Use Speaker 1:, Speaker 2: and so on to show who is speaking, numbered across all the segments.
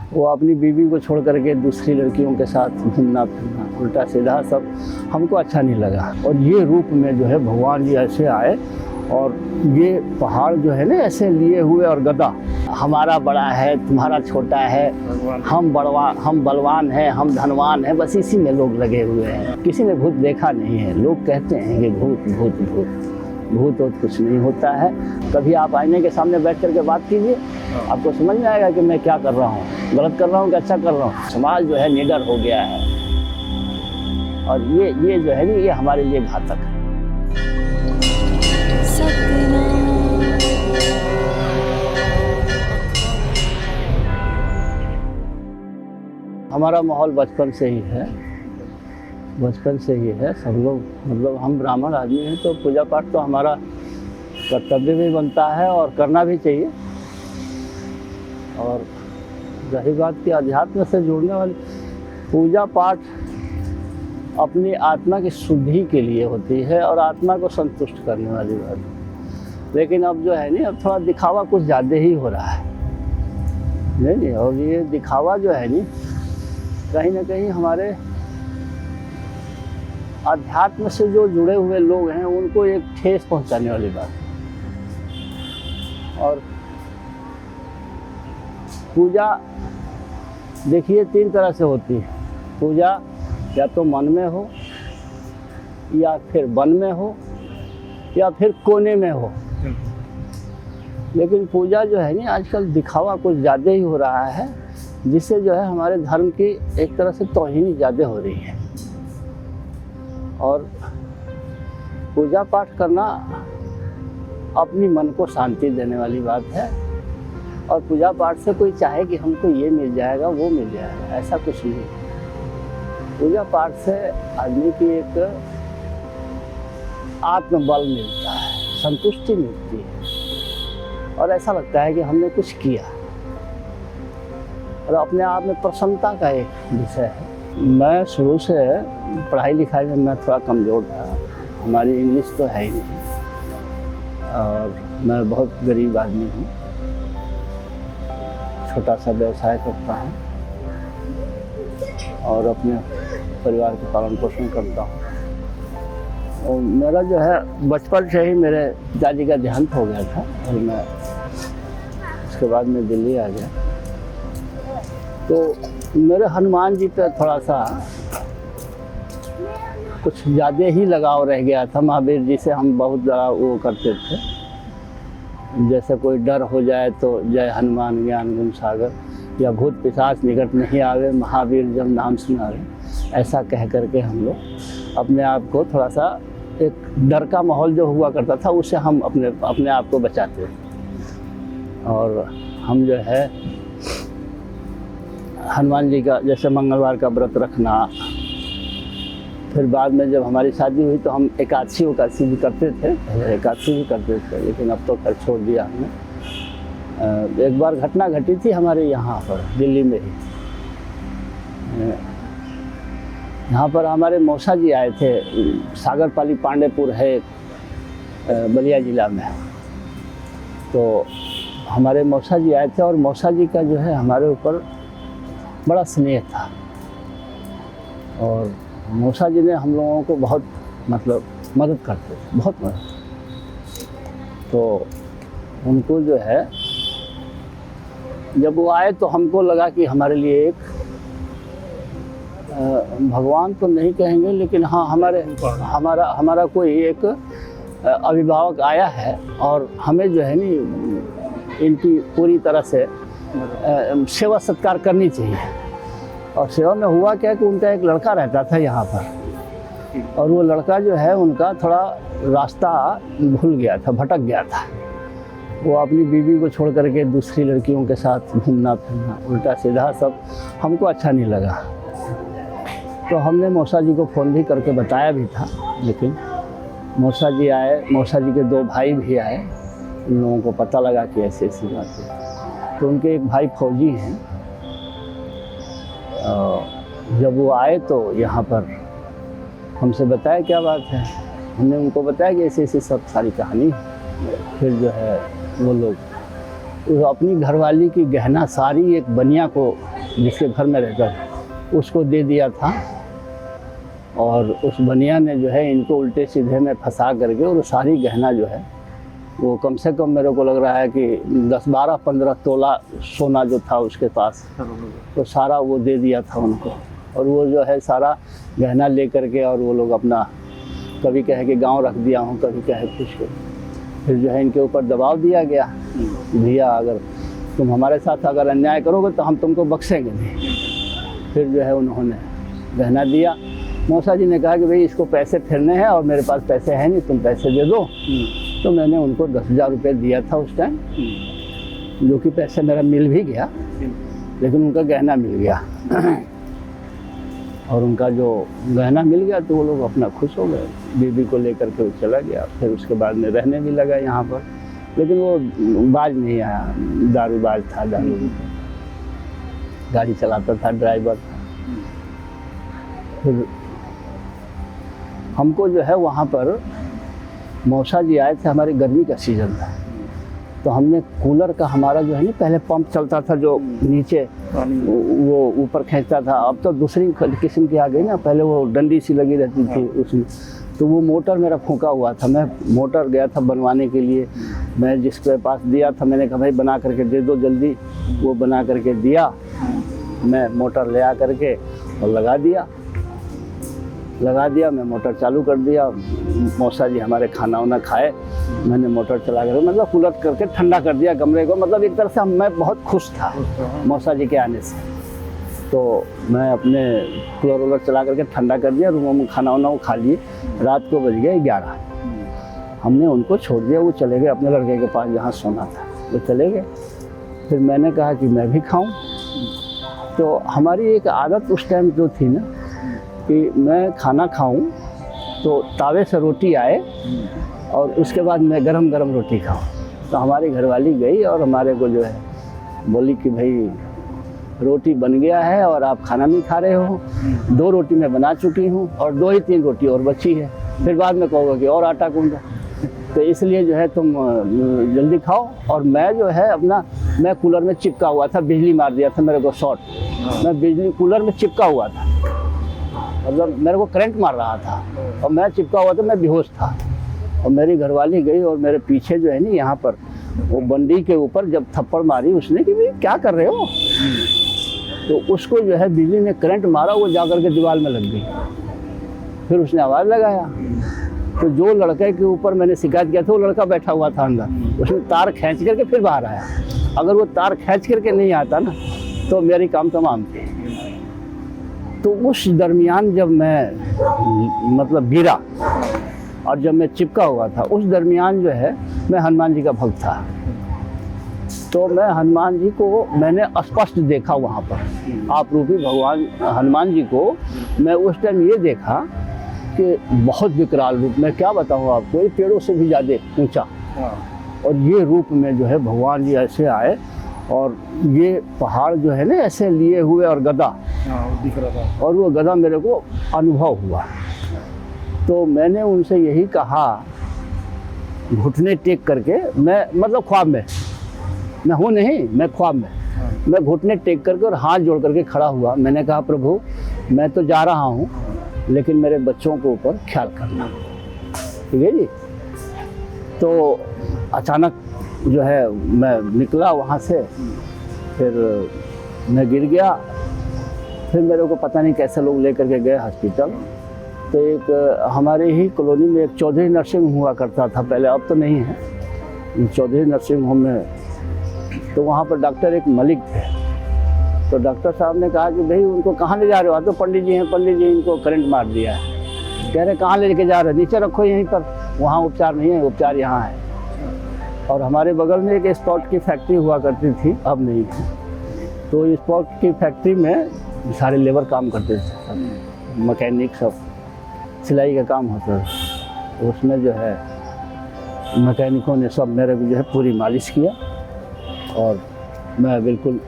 Speaker 1: वो अपनी बीवी को छोड़ करके दूसरी लड़कियों के साथ घूमना फिरना उल्टा सीधा सब हमको अच्छा नहीं लगा। और ये रूप में जो है भगवान जी ऐसे आए और ये पहाड़ जो है ना ऐसे लिए हुए और गदा, हमारा बड़ा है तुम्हारा छोटा है, हम बलवान हैं हम धनवान हैं, बस इसी में लोग लगे हुए हैं। किसी ने भूत देखा नहीं है। लोग कहते हैं कि भूत भूत भूत भूत तो कुछ नहीं होता है। कभी आप आईने के सामने बैठ करके बात कीजिए, आपको समझ में आएगा कि मैं क्या कर रहा हूँ, गलत कर रहा हूँ कि अच्छा कर रहा हूँ। समाज जो है निडर हो गया है और ये जो है ना ये हमारे लिए घातक है। हमारा माहौल बचपन से ही है, सब लोग मतलब हम ब्राह्मण आदमी हैं तो पूजा पाठ तो हमारा कर्तव्य भी बनता है और करना भी चाहिए। और रही बात की अध्यात्म से जुड़ने वाली, पूजा पाठ अपनी आत्मा की शुद्धि के लिए होती है और आत्मा को संतुष्ट करने वाली बात है। लेकिन अब जो है ना अब थोड़ा दिखावा कुछ ज़्यादा ही हो रहा है नहीं। और ये दिखावा जो है नी कहीं ना कहीं हमारे अध्यात्म से जो जुड़े हुए लोग हैं उनको एक ठेस पहुंचाने वाली बात है। और पूजा देखिए 3 तरह से होती है। पूजा या तो मन में हो या फिर वन में हो या फिर कोने में हो। लेकिन पूजा जो है ना आजकल दिखावा कुछ ज़्यादा ही हो रहा है, जिससे जो है हमारे धर्म की एक तरह से तौहीन ज़्यादा हो रही है। और पूजा पाठ करना अपनी मन को शांति देने वाली बात है। और पूजा पाठ से कोई चाहे कि हमको ये मिल जाएगा वो मिल जाएगा, ऐसा कुछ नहीं। पूजा पाठ से आदमी की एक आत्मबल मिलता है, संतुष्टि मिलती है और ऐसा लगता है कि हमने कुछ किया और अपने आप में प्रसन्नता का एक विषय है। मैं शुरू से पढ़ाई लिखाई में मैं थोड़ा कमज़ोर था, हमारी इंग्लिश तो है ही नहीं और मैं बहुत गरीब आदमी हूँ, छोटा सा व्यवसाय करता हूँ और अपने परिवार का पालन पोषण करता हूँ। और मेरा जो है बचपन से ही मेरे पिताजी का देहांत हो गया था और मैं उसके बाद में दिल्ली आ गया। तो मेरे हनुमान जी पे थोड़ा सा कुछ ज़्यादा ही लगाव रह गया था। महावीर जी से हम बहुत ज़्यादा वो करते थे, जैसे कोई डर हो जाए तो जय हनुमान ज्ञान गुण सागर, या भूत पिशाच निकट नहीं आवे महावीर जब नाम सुनावे, ऐसा कह करके हम लोग अपने आप को थोड़ा सा एक डर का माहौल जो हुआ करता था उससे हम अपने आप को बचाते थे। और हम जो है हनुमान जी का जैसे मंगलवार का व्रत रखना, फिर बाद में जब हमारी शादी हुई तो हम एकादशी भी करते थे, एकादशी भी करते थे, लेकिन अब तो खैर छोड़ दिया हमने। एक बार घटना घटी थी हमारे यहाँ पर दिल्ली में ही। यहाँ पर हमारे मौसा जी आए थे, सागरपाली पांडेपुर है बलिया ज़िला में। तो हमारे मौसा जी आए थे और मौसा जी का जो है हमारे ऊपर बड़ा स्नेह था और मौसा जी ने हम लोगों को बहुत मतलब मदद करते थे, बहुत मदद। तो उनको जो है जब वो आए तो हमको लगा कि हमारे लिए एक भगवान तो नहीं कहेंगे लेकिन हाँ हमारा कोई एक अभिभावक आया है और हमें जो है नी इनकी पूरी तरह से सेवा सत्कार करनी चाहिए। और सेवा में हुआ क्या कि उनका एक लड़का रहता था यहाँ पर और वो लड़का जो है उनका थोड़ा रास्ता भूल गया था, भटक गया था। वो अपनी बीवी को छोड़ करके दूसरी लड़कियों के साथ घूमना फिरना उल्टा सीधा सब हमको अच्छा नहीं लगा। तो हमने मौसा जी को फ़ोन भी करके बताया भी था, लेकिन मौसा जी आए, मौसा जी के 2 भाई भी आए, उन लोगों को पता लगा कि ऐसी ऐसी बात है। तो उनके एक भाई फौजी हैं। जब वो आए तो यहाँ पर हमसे बताया क्या बात है, हमने उनको बताया कि ऐसी ऐसी सब सारी कहानी। फिर जो है वो लोग अपनी घरवाली की गहना सारी एक बनिया को जिसके घर में रहता था उसको दे दिया था, और उस बनिया ने जो है इनको उल्टे सीधे में फंसा करके और सारी गहना जो है वो कम से कम मेरे को लग रहा है कि 10, 12, 15 तोला सोना जो था उसके पास, तो सारा वो दे दिया था उनको। और वो जो है सारा गहना ले करके और वो लोग अपना कभी कहे कि गांव रख दिया हूँ, कभी कहे कुछ। फिर जो है इनके ऊपर दबाव दिया गया, भैया अगर तुम हमारे साथ अगर अन्याय करोगे तो हम तुमको बख्शेंगे नहीं। फिर जो है उन्होंने गहना दिया। मौसा जी ने कहा कि भाई इसको पैसे फेरने हैं और मेरे पास पैसे हैं नहीं, तुम पैसे दे दो। तो मैंने उनको 10,000 रुपये दिया था उस टाइम, जो कि पैसे मेरा मिल भी गया, लेकिन उनका गहना मिल गया। और उनका जो गहना मिल गया तो वो लोग अपना खुश हो गए, बीबी को लेकर के वो चला गया। फिर उसके बाद में रहने भी लगा यहाँ पर, लेकिन वो बाज नहीं आया, दारूबाज था, दारू गाड़ी चलाता था, ड्राइवर था। फिर हमको जो है वहाँ पर मौसा जी आए थे, हमारे गर्मी का सीज़न था, तो हमने कूलर का हमारा जो है ना पहले पंप चलता था जो नीचे वो ऊपर खींचता था, अब तो दूसरी किस्म की आ गई ना, पहले वो डंडी सी लगी रहती थी उसमें। तो वो मोटर मेरा फूंका हुआ था, मैं मोटर गया था बनवाने के लिए। मैं जिसके पास दिया था मैंने कहा भाई बना करके दे दो जल्दी, वो बना करके दिया। मैं मोटर ले आ करके और लगा दिया, मैं मोटर चालू कर दिया। मौसा जी हमारे खाना वाना खाए, मैंने मोटर चला कर मतलब कूलर करके ठंडा कर दिया कमरे को। मतलब एक तरह से मैं बहुत खुश था मौसा जी के आने से। तो मैं अपने कूलर वूलर चला करके ठंडा कर दिया, रूमों में खाना वाना वो खा लिए। रात को बज गए 11, हमने उनको छोड़ दिया, वो चले गए अपने लड़के के पास जहाँ सोना था, वो चले गए। फिर मैंने कहा कि मैं भी खाऊँ। तो हमारी एक आदत उस टाइम जो थी ना कि मैं खाना खाऊं तो तावे से रोटी आए और उसके बाद मैं गरम गरम रोटी खाऊं। तो हमारी घरवाली गई और हमारे को जो है बोली कि भाई रोटी बन गया है और आप खाना नहीं खा रहे हो, 2 रोटी मैं बना चुकी हूँ और 2 ही 3 रोटी और बची है, फिर बाद में कहोगे कि और आटा गूंजा। तो इसलिए जो है तुम जल्दी खाओ। और मैं जो है मैं कूलर में चिपका हुआ था, बिजली मार दिया था मेरे को शॉर्ट, मैं बिजली कूलर में चिपका हुआ था, मतलब मेरे को करंट मार रहा था और मैं चिपका हुआ था, मैं बेहोश था। और मेरी घरवाली गई और मेरे पीछे जो है ना यहाँ पर वो बंडी के ऊपर जब थप्पड़ मारी उसने कि भाई क्या कर रहे हो, तो उसको जो है बिजली ने करंट मारा, वो जाकर के दीवार में लग गई। फिर उसने आवाज़ लगाया, तो जो लड़के के ऊपर मैंने शिकायत किया था वो लड़का बैठा हुआ था अंदर, उसने तार खींच करके फिर बाहर आया। अगर वो तार खींच करके नहीं आता ना तो मेरी काम तमाम थी। तो उस दरमियान जब मैं मतलब गिरा और जब मैं चिपका हुआ था, उस दरमियान जो है मैं हनुमान जी का भक्त था। तो मैं हनुमान जी को मैंने स्पष्ट देखा वहाँ पर, आप रूपी भगवान हनुमान जी को मैं उस टाइम ये देखा कि बहुत विकराल रूप में, क्या बताऊँ आपको, ये पेड़ों से भी ज़्यादा ऊंचा। और ये रूप में जो है भगवान जी ऐसे आए और ये पहाड़ जो है ना ऐसे लिए हुए और गदा दिख रहा था, और वो गदा मेरे को अनुभव हुआ। तो मैंने उनसे यही कहा, घुटने टेक करके, मैं मतलब ख्वाब में, मैं हूँ नहीं, मैं ख्वाब में, मैं घुटने टेक करके और हाथ जोड़ करके खड़ा हुआ। मैंने कहा प्रभु मैं तो जा रहा हूँ लेकिन मेरे बच्चों को ऊपर ख्याल करना, ठीक है जी। तो अचानक जो है मैं निकला वहाँ से, फिर मैं गिर गया। फिर मेरे को पता नहीं कैसे लोग लेकर के गए हॉस्पिटल। तो एक हमारे ही कॉलोनी में एक चौधरी नर्सिंग हुआ करता था पहले, अब तो नहीं है, चौधरी नर्सिंग होम में। तो वहाँ पर डॉक्टर एक मलिक थे। तो डॉक्टर साहब ने कहा कि भाई उनको कहाँ ले जा रहे हो? तो पंडित जी हैं, पंडित जी इनको करंट मार दिया है। कह रहे कहाँ लेके जा रहे हो? नीचे रखो यहीं पर, वहाँ उपचार नहीं है, उपचार यहाँ है। और हमारे बगल में एक स्पॉट की फैक्ट्री हुआ करती थी, अब नहीं थी। तो स्पॉट की फैक्ट्री में सारे लेबर काम करते थे, मैकेनिक सब, सिलाई का काम होता था। उसमें जो है मैकेनिकों ने सब मेरे को जो है पूरी मालिश किया और मैं बिल्कुल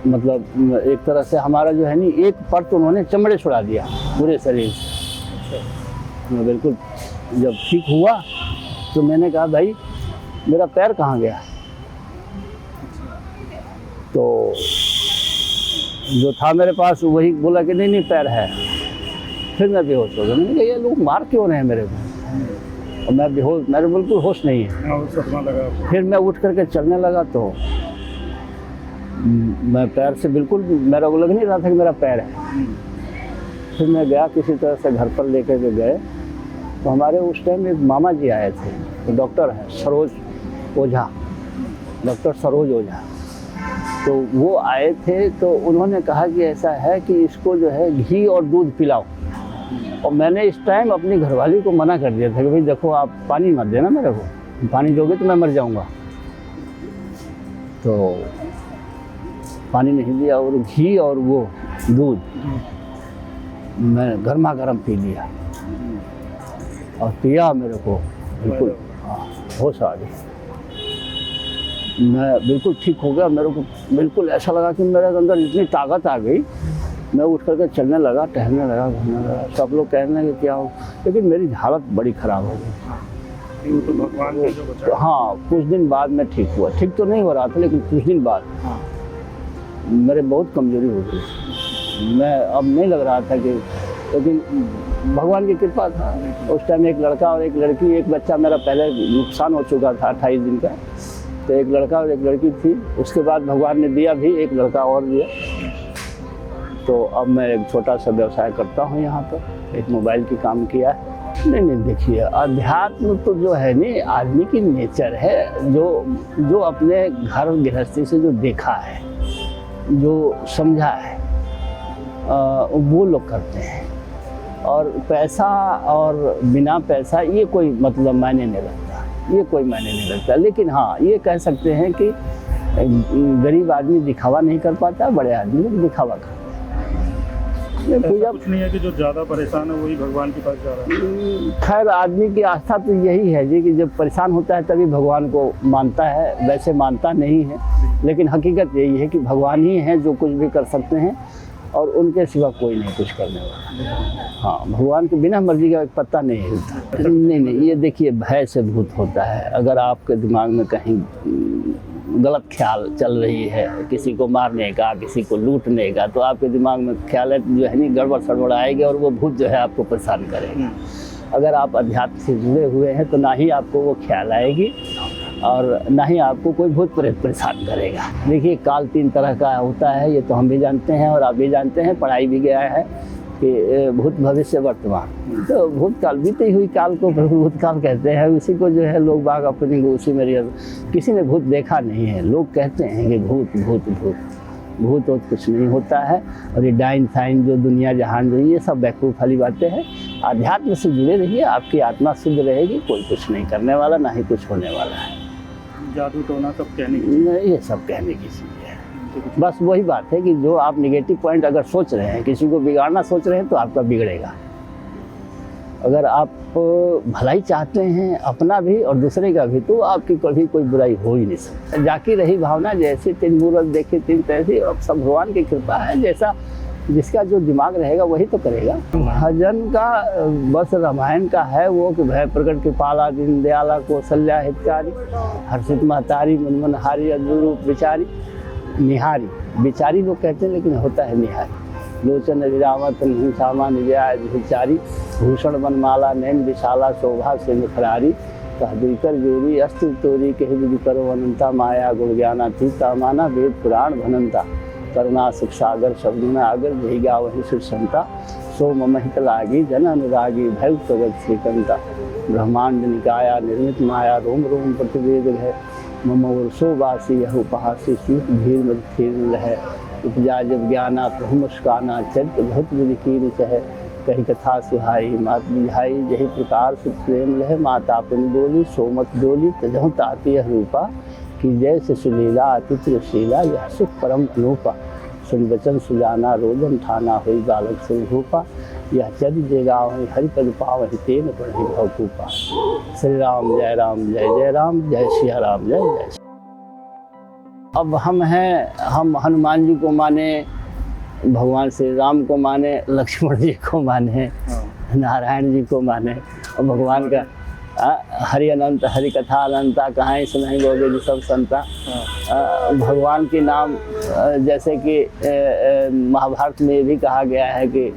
Speaker 1: मतलब एक तरह से हमारा जो है नी एक परत उन्होंने चमड़े छुड़ा दिया पूरे शरीर से। मैं बिल्कुल जब ठीक हुआ तो मैंने कहा भाई मेरा पैर कहाँ गया? तो जो था मेरे पास वही बोला कि नहीं नहीं पैर है। फिर मैं बेहोश हो गया। मैंने कहा ये लोग मार क्यों रहे हैं मेरे को, और मैं बेहोश, मेरे बिल्कुल होश नहीं है।
Speaker 2: सपना लगा।
Speaker 1: फिर मैं उठ करके चलने लगा तो मैं पैर से बिल्कुल, मेरा को लग नहीं रहा था कि मेरा पैर है। फिर मैं गया किसी तरह से घर पर लेकर के गए, तो हमारे उस टाइम एक मामा जी आए थे, तो डॉक्टर है सरोज ओझा, डॉक्टर सरोज ओझा। तो वो आए थे, तो उन्होंने कहा कि ऐसा है कि इसको जो है घी और दूध पिलाओ। और मैंने इस टाइम अपनी घरवाली को मना कर दिया था कि भाई देखो आप पानी मत देना मेरे को, पानी दोगे तो मैं मर जाऊंगा। तो पानी नहीं दिया, और घी और वो दूध मैं गर्मा गर्म पी लिया, और पिया मेरे को बिल्कुल होश आ गई। मैं बिल्कुल ठीक हो गया। मेरे को बिल्कुल ऐसा लगा कि मेरे अंदर इतनी ताकत आ गई। मैं उठ करके चलने लगा, टहलने लगा, घूमने लगा। सब लोग कहने लगे क्या हो, लेकिन मेरी हालत बड़ी ख़राब हो गई।
Speaker 2: तो भगवान ने जो बचाया।
Speaker 1: हाँ, कुछ दिन बाद में ठीक हुआ। ठीक तो नहीं हो रहा था, लेकिन कुछ दिन बाद मेरे बहुत कमज़ोरी हो गई। मैं अब नहीं लग रहा था कि, लेकिन भगवान की कृपा था। उस टाइम एक लड़का और एक लड़की, एक बच्चा मेरा पहले नुकसान हो चुका था 28 दिन का, तो एक लड़का और एक लड़की थी। उसके बाद भगवान ने दिया भी, एक लड़का और दिया। तो अब मैं एक छोटा सा व्यवसाय करता हूँ यहाँ पर, एक मोबाइल की काम किया है। नहीं देखिए, अध्यात्म तो जो है नहीं, आदमी की नेचर है। जो अपने घर गृहस्थी से जो देखा है, जो समझा है, वो लोग करते हैं। और पैसा और बिना पैसा ये कोई मतलब मायने नहीं रखता, ये कोई मायने नहीं रखता। लेकिन हाँ, ये कह सकते हैं कि गरीब आदमी दिखावा नहीं कर पाता, बड़े आदमी लोग दिखावा करते हैं। पूजा
Speaker 2: कुछ नहीं है कि जो ज़्यादा परेशान है वही भगवान के पास जा रहा है।
Speaker 1: खैर, आदमी की आस्था तो यही है जी कि जब परेशान होता है तभी भगवान को मानता है, वैसे मानता नहीं है। लेकिन हकीकत यही है कि भगवान ही हैं जो कुछ भी कर सकते हैं, और उनके सिवा कोई नहीं कुछ करने वाला। हाँ, भगवान के बिना मर्जी का एक पत्ता नहीं हिलता। नहीं, ये देखिए, भय से भूत होता है। अगर आपके दिमाग में कहीं गलत ख्याल चल रही है, किसी को मारने का, किसी को लूटने का, तो आपके दिमाग में ख्याल जो है नहीं गड़बड़ सड़बड़ आएगी, और वो भूत जो है आपको परेशान करेगा। अगर आप अध्यात्म से जुड़े हुए हैं तो ना ही आपको वो ख्याल आएगी, और ना ही आपको कोई भूत प्रेत परेशान करेगा। देखिए, काल 3 तरह का होता है, ये तो हम भी जानते हैं और आप भी जानते हैं, पढ़ाई भी गया है कि भूत, भविष्य, वर्तमान। तो भूतकाल, बीती हुई काल को भूतकाल कहते हैं। उसी को जो है लोग बाग अपनी उसी में, किसी ने भूत देखा नहीं है। लोग कहते हैं कि भूत भूत भूत भूत और कुछ नहीं होता है। और ये डाइन साइन जो दुनिया जहान जो, ये सब बेवकूफ़ वाली बातें हैं। अध्यात्म से जुड़े रहिए, आपकी आत्मा शुद्ध रहेगी, कोई कुछ नहीं करने वाला, ना ही कुछ होने वाला है।
Speaker 2: जादू टोना सब कहने की,
Speaker 1: ये सब कहने की चीज़ है। बस वही बात है कि जो आप नेगेटिव पॉइंट अगर सोच रहे हैं, किसी को बिगाड़ना सोच रहे हैं, तो आपका बिगड़ेगा। अगर आप भलाई चाहते हैं, अपना भी और दूसरे का भी, तो आपकी कभी कोई बुराई हो ही नहीं सकती। जाकी रही भावना जैसे, 3 मूरत देखे 3 तैसी। अब सब भगवान की कृपा है, जैसा जिसका जो दिमाग रहेगा वही तो करेगा। भजन का बस रामायण का है वो कि भय प्रकट कृपाला, दीन दयाला, कौशल्या हितकारी, हर्षित महतारी, मनमनहारी, अद्भुत विचारी, निहारी। विचारी लोग कहते हैं, लेकिन होता है निहारी। लोचन विरामत हिंसामा निजया विचारी, भूषण बनमाला, नैन विशाला, शोभा से मुखरारी, कह दिलकर जोरी, अस्त्र तोरी, कह विधि करो अनंता, माया गुण ज्ञानातीता, माना वेद पुराण भनंता, करुणा सुख सागर शब्द आगर, भेगा वही सुख क्षमता, सो ममहित लागी, जन अनुरागी, भय प्रगत श्रीकंता, ब्रह्मांड निकाया निर्मित माया, रोम रोम प्रतिवेद है, मम वर्षो वासी यह उपहासी, शीत भीर मद खीर है, उपजा जब ज्ञाना प्रभु मुस्काना, चरित बहुत विधि कीन चह, कही कथा सुहाई, मात बुझाई, यही प्रकार सुख प्रेम लह, माता पुन बोली, सोमत डोली, तजहु ताती यह रूपा, कि जैसे सुलीला अतिथि शीला, यह सुख परम अनूपा, सुन बचन सुजाना, रोजन ठाना, हुई बालक सिंह भूपा, यह चरि जे गावहि, हरिपद पावहि, तेन पढ़ि भवकूपा। श्री राम जय राम, जय जय राम, जय सिया राम, जय जय। अब हम हैं, हम हनुमान जी को माने, भगवान श्री राम को माने, लक्ष्मण जी को माने, नारायण जी को माने, और भगवान का हरि अनंत हरि कथा अनंता कहाँ सुनाई गोगे सब संता। भगवान के नाम जैसे कि महाभारत में ये भी कहा गया है कि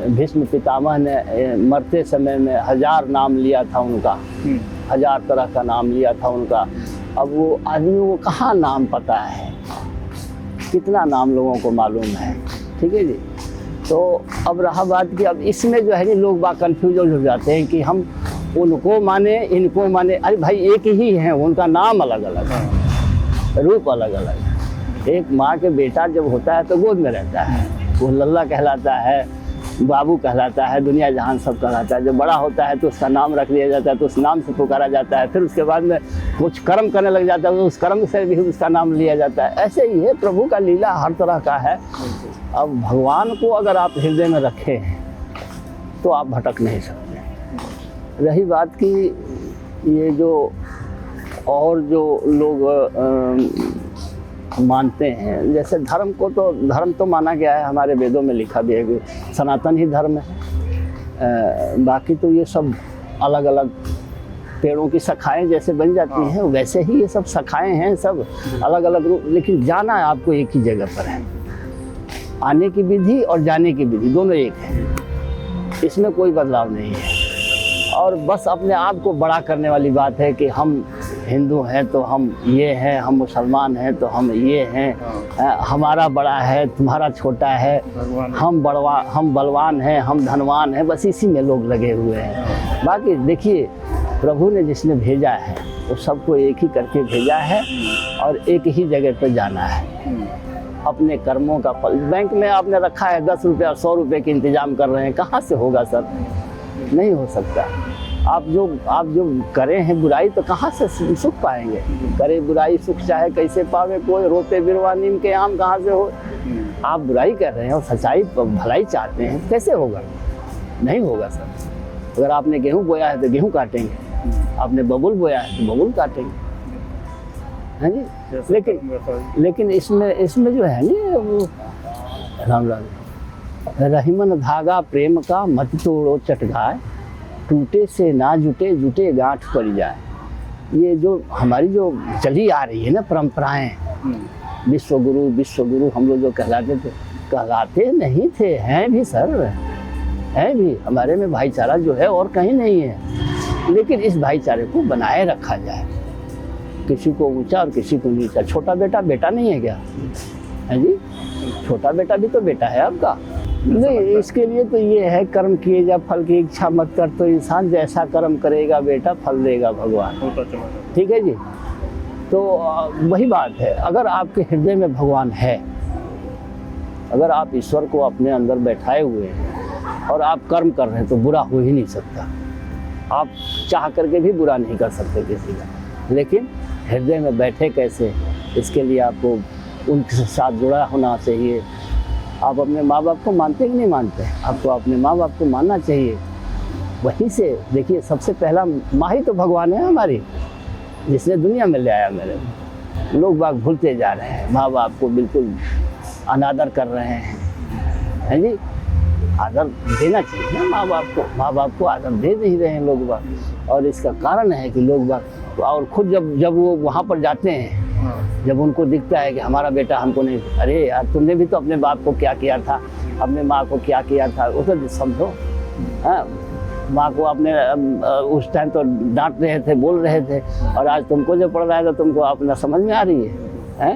Speaker 1: भीष्म पितामह ने मरते समय में 1000 नाम लिया था उनका, 1000 तरह का नाम लिया था उनका। अब वो आदमी को कहाँ नाम पता है, कितना नाम लोगों को मालूम है। ठीक है जी। तो अब रहा बात कि अब इसमें जो है कि लोग बात कन्फ्यूज हो जाते हैं कि हम उनको माने इनको माने। अरे भाई एक ही हैं, उनका नाम अलग अलग है, रूप अलग अलग है। एक माँ के बेटा जब होता है तो गोद में रहता है, वो लल्ला कहलाता है, बाबू कहलाता है, दुनिया जहान सब कहलाता है। जब बड़ा होता है तो उसका नाम रख दिया जाता है, तो उस नाम से पुकारा जाता है। फिर उसके बाद में कुछ कर्म करने लग जाता है तो उस कर्म से भी उसका नाम लिया जाता है। ऐसे ही है, प्रभु का लीला हर तरह का है। अब भगवान को अगर आप हृदय में रखे हैं तो आप भटक नहीं सकते। रही बात कि ये जो और जो लोग मानते हैं, जैसे धर्म को, तो धर्म तो माना गया है, हमारे वेदों में लिखा भी है कि सनातन ही धर्म है। बाकी तो ये सब अलग अलग पेड़ों की शाखाएं जैसे बन जाती हैं वैसे ही ये सब शाखाएं हैं, सब अलग अलग रूप। लेकिन जाना आपको एक ही जगह पर है। आने की विधि और जाने की विधि दोनों एक है, इसमें कोई बदलाव नहीं है। और बस अपने आप को बड़ा करने वाली बात है कि हम हिंदू हैं तो हम ये हैं, हम मुसलमान हैं तो हम ये हैं, हमारा बड़ा है तुम्हारा छोटा है, हम बलवान हैं हम धनवान हैं। बस इसी में लोग लगे हुए हैं। बाकी देखिए, प्रभु ने जिसने भेजा है वो सबको एक ही करके भेजा है और एक ही जगह पर जाना है। अपने कर्मों का फल बैंक में आपने रखा है, 10 रुपये और 100 रुपये के इंतजाम कर रहे हैं, कहाँ से होगा सर? नहीं हो सकता। आप जो करें हैं बुराई तो कहाँ से सुख पाएंगे? करे बुराई सुख चाहे कैसे पावे कोई, रोपे बिरवा नीम के आम कहाँ से हो? आप बुराई कर रहे हैं और सच्चाई भलाई चाहते हैं, कैसे होगा? नहीं होगा सर। अगर आपने गेहूँ बोया है तो गेहूँ काटेंगे, आपने बबुल बोया है तो बबुल काटेंगे, है जी। लेकिन इसमें जो है ना वो राम राम रहीमन धागा प्रेम का मत तोड़ो चटगाए, टूटे से ना जुटे जुटे गांठ पड़ जाए। ये जो हमारी जो चली आ रही है ना परंपराएं, विश्व गुरु हम लोग जो कहलाते नहीं थे, हैं भी सर, हैं भी। हमारे में भाईचारा जो है और कहीं नहीं है, लेकिन इस भाईचारे को बनाए रखा जाए। किसी को ऊंचा और किसी को नीचा। छोटा बेटा बेटा नहीं है क्या, है जी? छोटा बेटा भी तो बेटा है आपका। नहीं, इसके लिए तो ये है कर्म किए जा फल की इच्छा मत कर, तो इंसान जैसा कर्म करेगा बेटा फल देगा भगवान। ठीक है जी। तो वही बात है, अगर आपके हृदय में भगवान है, अगर आप ईश्वर को अपने अंदर बैठाए हुए हैं और आप कर्म कर रहे हैं तो बुरा हो ही नहीं सकता। आप चाह करके भी बुरा नहीं कर सकते किसी का, लेकिन हृदय में बैठे कैसे, इसके लिए आपको उनके साथ जुड़ा होना चाहिए। आप अपने माँ बाप को मानते कि नहीं मानते? आपको अपने माँ बाप को मानना चाहिए। वहीं से देखिए, सबसे पहला माँ ही तो भगवान है हमारी, जिसने दुनिया में ले आया मेरे। लोग बाग भूलते जा रहे हैं, माँ बाप को बिल्कुल अनादर कर रहे हैं जी। आदर देना चाहिए ना माँ बाप को आदर दे नहीं रहे हैं लोग बाग। और इसका कारण है कि लोग बाग, और खुद जब वो वहाँ पर जाते हैं, जब उनको दिखता है कि हमारा बेटा हमको नहीं, अरे यार तुमने भी तो अपने बाप को क्या किया था, अपने माँ को क्या किया था, वो तो समझो। हाँ, माँ को अपने उस टाइम तो डांट रहे थे, बोल रहे थे, और आज तुमको जो पड़ रहा है तो तुमको अपना समझ में आ रही है?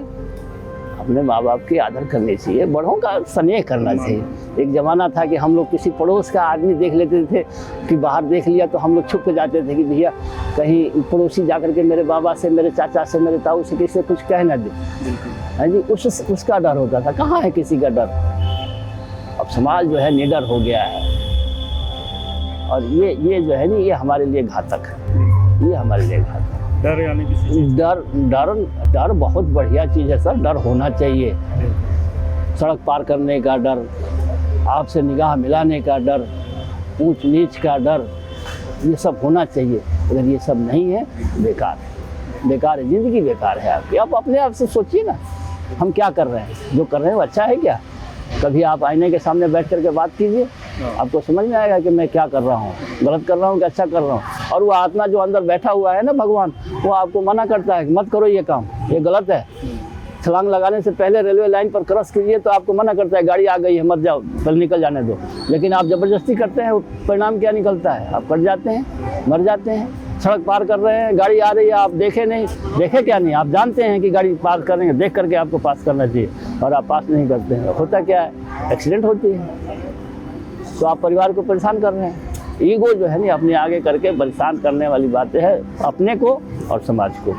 Speaker 1: अपने माँ बाप की आदर करनी चाहिए, बड़ों का स्नेह करना चाहिए। एक ज़माना था कि हम लोग किसी पड़ोस का आदमी देख लेते थे कि बाहर देख लिया तो हम लोग छुप के जाते थे कि भैया कहीं पड़ोसी जाकर के मेरे बाबा से, मेरे चाचा से, मेरे ताऊ से किसी से कुछ कह ना दे, है जी। उसका डर होता था। कहाँ है किसी का डर? अब समाज जो है निडर हो गया है, और ये जो है ना, ये हमारे लिए घातक है, ये हमारे लिए घातक।
Speaker 2: डर यानी किसी
Speaker 1: डर बहुत बढ़िया चीज़ है सर। डर होना चाहिए। सड़क पार करने का डर, आपसे निगाह मिलाने का डर, ऊंच नीच का डर, ये सब होना चाहिए। अगर ये सब नहीं है, बेकार है, ज़िंदगी बेकार है आपकी। आप अपने आप से सोचिए ना, हम क्या कर रहे हैं, जो कर रहे हैं वो अच्छा है क्या? कभी आप आईने के सामने बैठ करके बात कीजिए, आपको समझ में आएगा कि मैं क्या कर रहा हूँ, गलत कर रहा हूँ कि अच्छा कर रहा हूँ। और वो आत्मा जो अंदर बैठा हुआ है ना भगवान, वो आपको मना करता है कि मत करो ये काम, ये गलत है। छलांग लगाने से पहले रेलवे लाइन पर क्रॉस कीजिए तो आपको मना करता है, गाड़ी आ गई है मत जाओ, पहले निकल जाने दो। लेकिन आप ज़बरदस्ती करते हैं, परिणाम क्या निकलता है, आप कट जाते हैं, मर जाते हैं। सड़क पार कर रहे हैं, गाड़ी आ रही है, आप देखे नहीं, देखे क्या नहीं, आप जानते हैं कि गाड़ी पार करेंगे, देख करके आपको पास करना चाहिए और आप पास नहीं करते हैं। होता क्या है, एक्सीडेंट होती है। तो आप परिवार को परेशान कर रहे हैं। ईगो जो है नहीं अपने आगे करके परेशान करने वाली बातें हैं अपने को और समाज को।